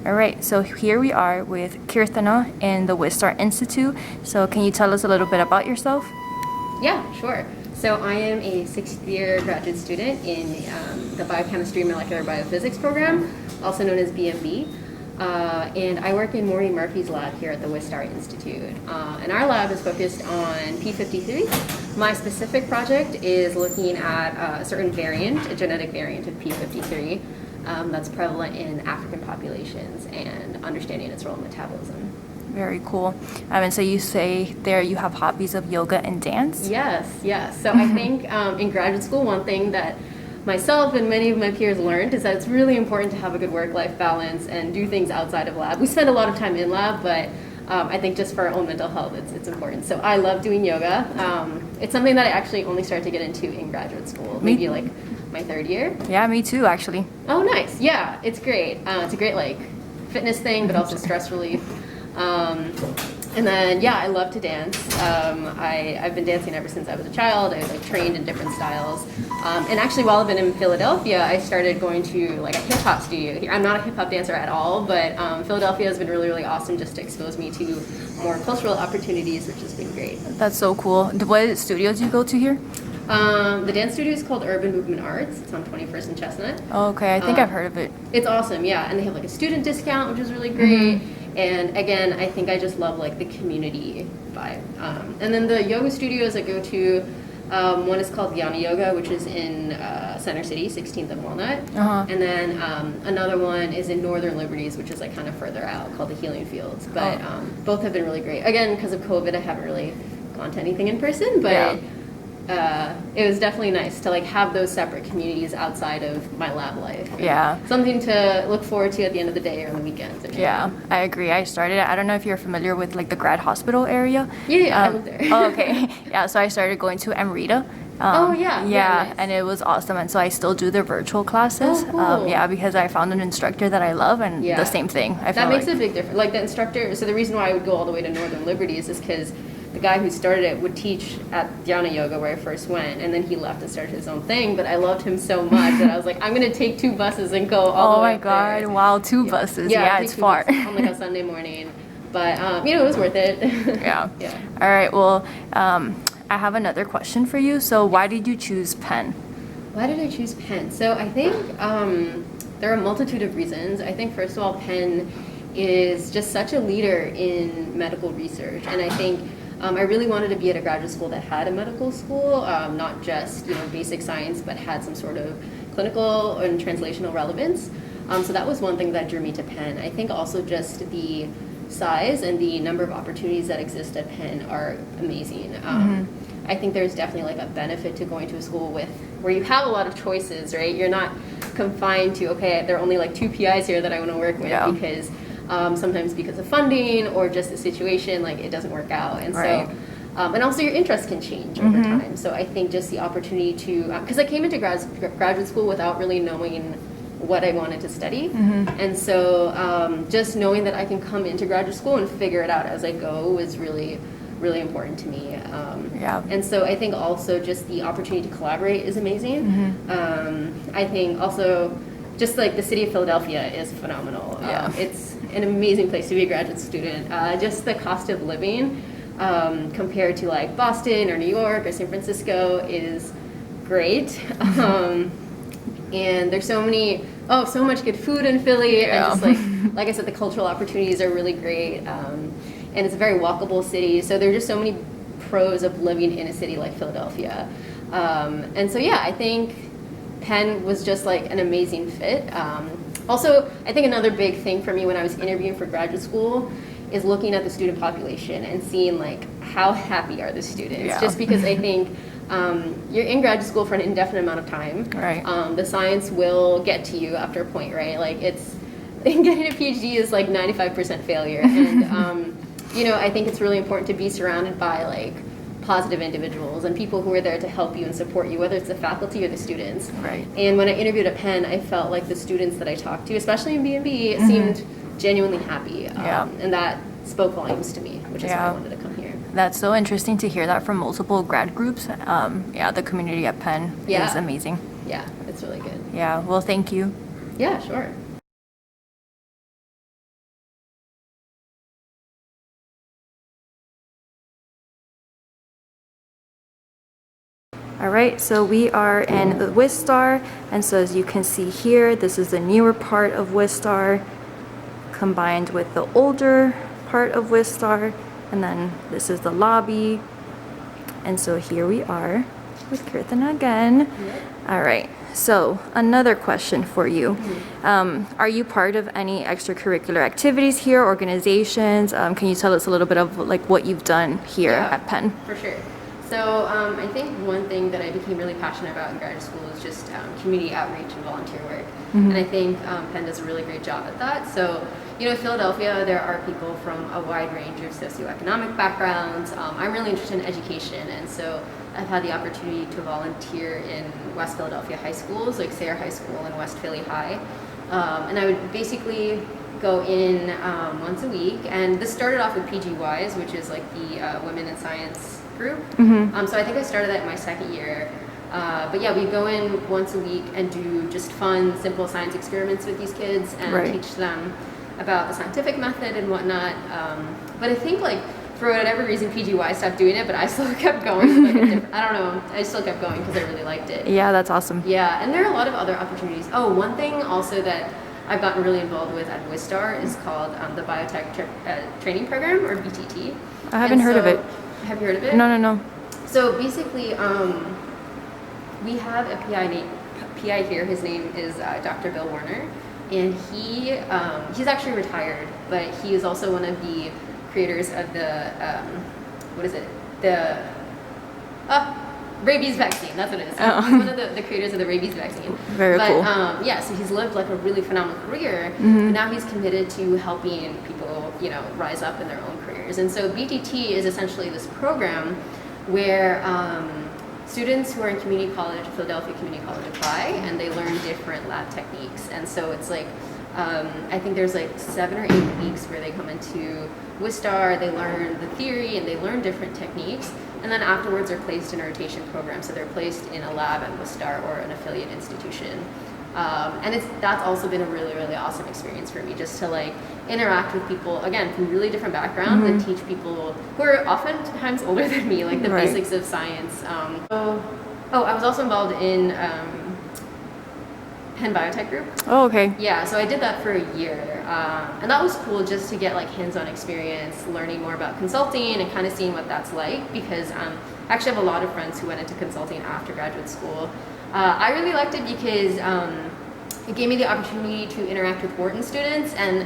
All right, so here we are with Kirtana in the Wistar Institute. So can you tell us a little bit about yourself? Yeah, sure. So I am a sixth-year graduate student in the Biochemistry and Molecular Biophysics program, also known as BMB. And I work in Maureen Murphy's lab here at the Wistar Institute. And our lab is focused on P53. My specific project is looking at a certain variant, a genetic variant of P53 that's prevalent in African populations and understanding its role in metabolism. Very cool. And so you say there you have hobbies of yoga and dance? Yes. So I think in graduate school, one thing that myself and many of my peers learned is that it's really important to have a good work-life balance and do things outside of lab. We spend a lot of time in lab, but I think just for our own mental health, it's important. So I love doing yoga. It's something that I actually only started to get into in graduate school, maybe like my third year. Yeah, me too, actually. Oh, nice. Yeah, it's great. It's a great like fitness thing, but also stress relief. And then, yeah, I love to dance. I've been dancing ever since I was a child. I like trained in different styles. And actually, while I've been in Philadelphia, I started going to like a hip hop studio here. I'm not a hip hop dancer at all, but Philadelphia has been really, really awesome just to expose me to more cultural opportunities, which has been great. That's so cool. What studios do you go to here? The dance studio is called Urban Movement Arts. It's on 21st and Chestnut. Oh, okay, I think I've heard of it. It's awesome, yeah. And they have like a student discount, which is really great. And again, I think I just love like the community vibe. And then the yoga studios I go to, one is called Jnana Yoga, which is in Center City, 16th and Walnut. And then another one is in Northern Liberties, which is like kind of further out, called the Healing Fields. But both have been really great. Again, because of COVID, I haven't really gone to anything in person, but it was definitely nice to like have those separate communities outside of my lab life. Yeah. Something to look forward to at the end of the day or on the weekends. Yeah, I agree. I don't know if you're familiar with like the grad hospital area. Yeah, I live there. Oh, okay. Yeah, so I started going to Amrita. Yeah, nice. And it was awesome. And so I still do the virtual classes. Oh, cool. Because I found an instructor that I love, and the same thing. That makes a big difference. Like the instructor, so the reason why I would go all the way to Northern Liberties is because the guy who started it would teach at Jnana Yoga where I first went, and then he left and started his own thing, but I loved him so much that I was like, I'm going to take 2 buses and go all the way up there. Oh my god, wow, 2 buses. Yeah, it's far. On like a Sunday morning. But, it was worth it. Yeah. All right, well, I have another question for you. So why did you choose Penn? Why did I choose Penn? So I think there are a multitude of reasons. I think, first of all, Penn is just such a leader in medical research, and I think I really wanted to be at a graduate school that had a medical school, not just basic science, but had some sort of clinical and translational relevance. So that was one thing that drew me to Penn. I think also just the size and the number of opportunities that exist at Penn are amazing. I think there's definitely like a benefit to going to a school where you have a lot of choices, right? You're not confined to, okay, there are only like 2 PIs here that I want to work with because sometimes because of funding or just the situation, like it doesn't work out. And so, and also your interests can change over time. So I think just the opportunity to, because I came into graduate school without really knowing what I wanted to study. And so just knowing that I can come into graduate school and figure it out as I go was really, really important to me. And so I think also just the opportunity to collaborate is amazing. I think also just like the city of Philadelphia is phenomenal. It's an amazing place to be a graduate student. Just the cost of living compared to like Boston or New York or San Francisco is great. And there's so much good food in Philly, and just like I said, the cultural opportunities are really great. And it's a very walkable city, so there are just so many pros of living in a city like Philadelphia. And so I think Penn was just like an amazing fit. Also, I think another big thing for me when I was interviewing for graduate school is looking at the student population and seeing like how happy are the students. Just because I think you're in graduate school for an indefinite amount of time. Right. The science will get to you after a point, right? Like getting a PhD is like 95% failure. And I think it's really important to be surrounded by like positive individuals and people who are there to help you and support you, whether it's the faculty or the students. Right. And when I interviewed at Penn, I felt like the students that I talked to, especially in B&B, seemed genuinely happy. And that spoke volumes to me, which is why I wanted to come here. That's so interesting to hear that from multiple grad groups. The community at Penn is amazing. Yeah, it's really good. Yeah, well, thank you. Yeah, sure. All right, so we are in the Wistar, and so as you can see here, this is the newer part of Wistar combined with the older part of Wistar, and then this is the lobby. And so here we are with Kirtana again. Yep. All right, so another question for you. Are you part of any extracurricular activities here, organizations? Can you tell us a little bit of like what you've done here at Penn? For sure. So I think one thing that I became really passionate about in graduate school is just community outreach and volunteer work. And I think Penn does a really great job at that. So, Philadelphia, there are people from a wide range of socioeconomic backgrounds. I'm really interested in education, and so I've had the opportunity to volunteer in West Philadelphia high schools, like Sayre High School and West Philly High. And I would basically go in once a week, and this started off with PGYs, which is like the Women in Science group. So I think I started that in my second year. But yeah, we go in once a week and do just fun, simple science experiments with these kids and teach them about the scientific method and whatnot. But I think like for whatever reason PGY stopped doing it, but I still kept going. Like I don't know, I still kept going because I really liked it. Yeah, that's awesome. Yeah, and there are a lot of other opportunities. Oh, one thing also that I've gotten really involved with at Wistar is called the Biotech Training Program, or BTT. I haven't heard of it. Have you heard of it? No. So basically, we have a PI here. His name is Dr. Bill Warner, and he's actually retired, but he is also one of the creators of the rabies vaccine. That's what it is. He's one of the creators of the rabies vaccine. Very cool. Yeah, so he's lived like a really phenomenal career, but now he's committed to helping people, rise up in their own careers. And so BTT is essentially this program where students who are in community college, Philadelphia Community College, apply, and they learn different lab techniques. And so it's like, I think there's like 7 or 8 weeks where they come into Wistar, they learn the theory, and they learn different techniques. And then afterwards they're placed in a rotation program. So they're placed in a lab at Wistar or an affiliate institution. And that's also been a really, really awesome experience for me, just to like interact with people, again, from really different backgrounds and teach people who are oftentimes older than me, like the basics of science. I was also involved in Penn Biotech Group. Oh, okay. Yeah, so I did that for a year. And that was cool just to get like hands-on experience, learning more about consulting and kind of seeing what that's like, because I actually have a lot of friends who went into consulting after graduate school. I really liked it because it gave me the opportunity to interact with Wharton students, and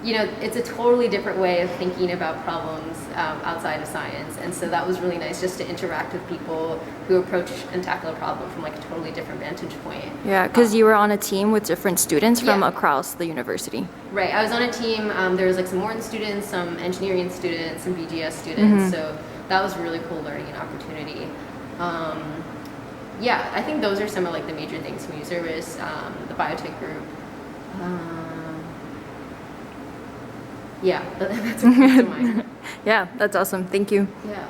it's a totally different way of thinking about problems outside of science, and so that was really nice just to interact with people who approach and tackle a problem from like a totally different vantage point. Yeah, because you were on a team with different students from across the university. Right, I was on a team, there was like some Wharton students, some engineering students, some BGS students, so that was really cool learning and opportunity. Yeah, I think those are some of like the major things: community service, the biotech group. Yeah, that's what comes to mind. Yeah, that's awesome. Thank you. Yeah.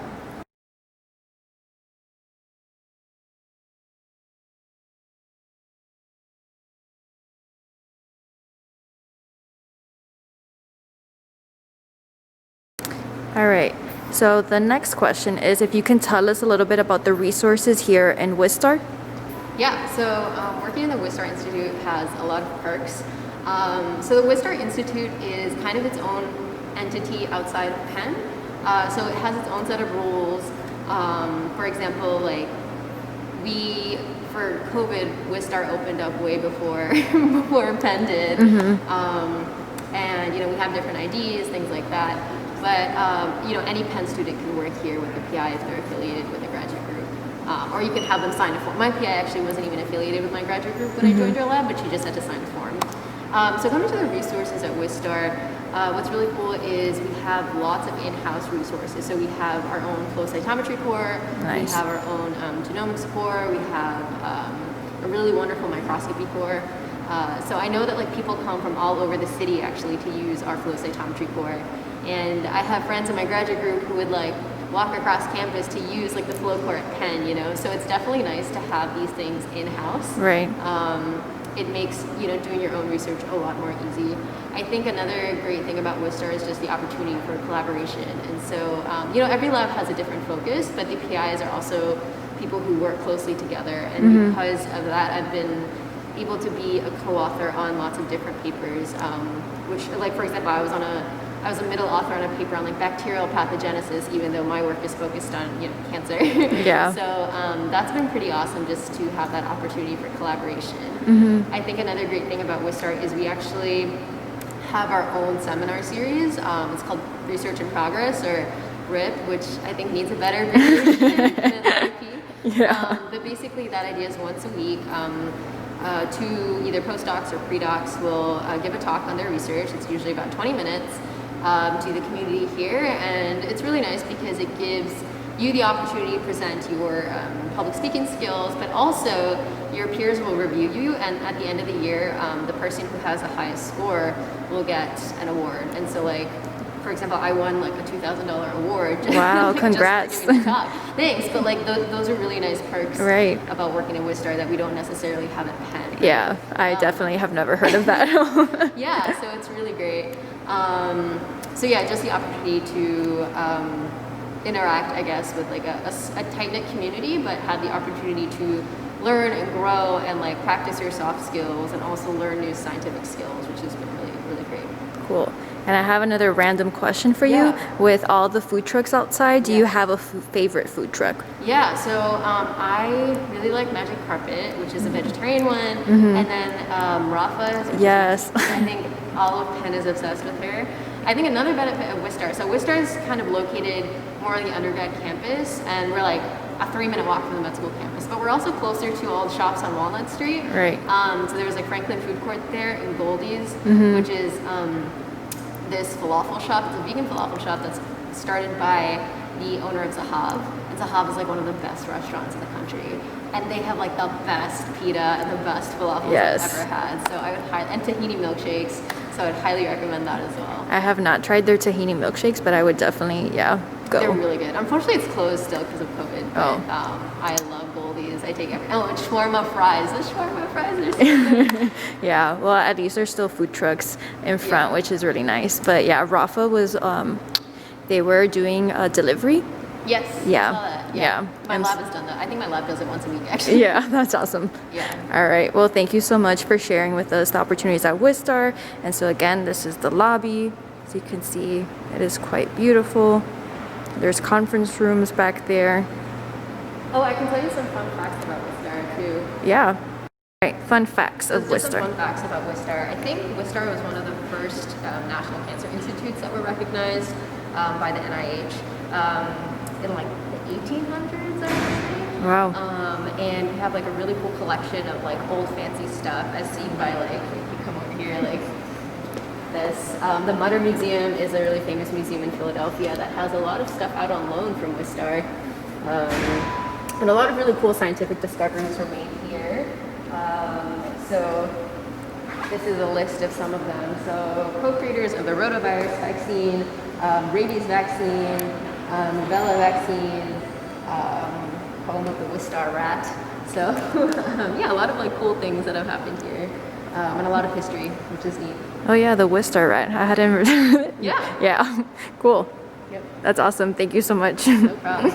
All right. So the next question is if you can tell us a little bit about the resources here in Wistar. Yeah, so working in the Wistar Institute has a lot of perks. So the Wistar Institute is kind of its own entity outside of Penn. So it has its own set of rules. For example, like for COVID, Wistar opened up way before before Penn did. And we have different IDs, things like that. But any Penn student can work here with the PI if they're affiliated with a graduate group. Or you can have them sign a form. My PI actually wasn't even affiliated with my graduate group when I joined her lab, but she just had to sign a form. So coming to the resources at Wistar, what's really cool is we have lots of in-house resources. So we have our own flow cytometry core, we have our own genomics core, we have a really wonderful microscopy core. So I know that like people come from all over the city actually to use our flow cytometry core. And I have friends in my graduate group who would like walk across campus to use like the flow core at Penn, So it's definitely nice to have these things in-house. Right. It makes doing your own research a lot more easy. I think another great thing about Wistar is just the opportunity for collaboration. And so every lab has a different focus, but the PIs are also people who work closely together, and because of that, I've been able to be a co-author on lots of different papers, which, like, for example, I was a middle author on a paper on like bacterial pathogenesis, even though my work is focused on cancer. Yeah. So that's been pretty awesome just to have that opportunity for collaboration. I think another great thing about Wistar is we actually have our own seminar series. It's called Research in Progress, or RIP, which I think needs a better abbreviation than RIP. Yeah. But basically that idea is once a week. Two either postdocs or pre-docs will give a talk on their research. It's usually about 20 minutes to the community here, and it's really nice because it gives you the opportunity to present your public speaking skills, but also your peers will review you, and at the end of the year, the person who has the highest score will get an award. And so, like, for example, I won like a $2,000 award. Wow, just congrats. for giving the talk. Thanks, but like those are really nice perks Right. about working in Wistar that we don't necessarily have at Penn. Yeah, I definitely have never heard of that. Yeah, so it's really great. So yeah, just the opportunity to interact, I guess, with like a tight-knit community, but have the opportunity to learn and grow and like practice your soft skills and also learn new scientific skills, which has been really, really great. Cool. And I have another random question for you. Yeah. With all the food trucks outside, do you Yes. have a favorite food truck? Yeah, so I really like Magic Carpet, which is a vegetarian one, and then Rafa. Yes. I think all of Penn is obsessed with her. I think another benefit of Wistar, so Wistar is kind of located more on the undergrad campus, and we're like a 3-minute walk from the med school campus, but we're also closer to all the shops on Walnut Street. Right. So there's like Franklin Food Court there and Goldie's, which is this falafel shop. It's a vegan falafel shop that's started by the owner of Zahav. And Zahav is like one of the best restaurants in the country. And they have like the best pita and the best falafels Yes. I've ever had. So I would and tahini milkshakes. So I would highly recommend that as well. I have not tried their tahini milkshakes, but I would definitely, go. They're really good. Unfortunately, it's closed still because of COVID. But Oh. I love Goldie's. I take every. Oh, and shawarma fries. The shawarma fries are so good. Yeah, well, at least there's still food trucks in front, which is really nice. But yeah, Rafa was, they were doing a delivery. Yes. Yeah. I saw that. Yeah. My And lab has done that. I think my lab does it once a week, actually. Yeah, that's awesome. Yeah. All right. Well, thank you so much for sharing with us the opportunities at Wistar. And so again, this is the lobby. As you can see, it is quite beautiful. There's conference rooms back there. Oh, I can tell you some fun facts about Wistar too. Yeah. All right. Fun facts of Just some Wistar. fun facts about Wistar. I think Wistar was one of the first national cancer institutes that were recognized by the NIH in like the 1800s, I think. Wow. And we have like a really cool collection of like old fancy stuff, as seen by like, if you come over here, like this. The Mutter Museum is a really famous museum in Philadelphia that has a lot of stuff out on loan from Wistar. And a lot of really cool scientific discoveries were made here. So this is a list of some of them. So co-creators of the rotavirus vaccine, rabies vaccine, rubella vaccine, home of the Wistar rat. So yeah, a lot of like cool things that have happened here. And a lot of history, which is neat. Oh yeah, the Wistar rat. I hadn't. Yeah. Yeah. Cool. Yep. That's awesome. Thank you so much. No problem.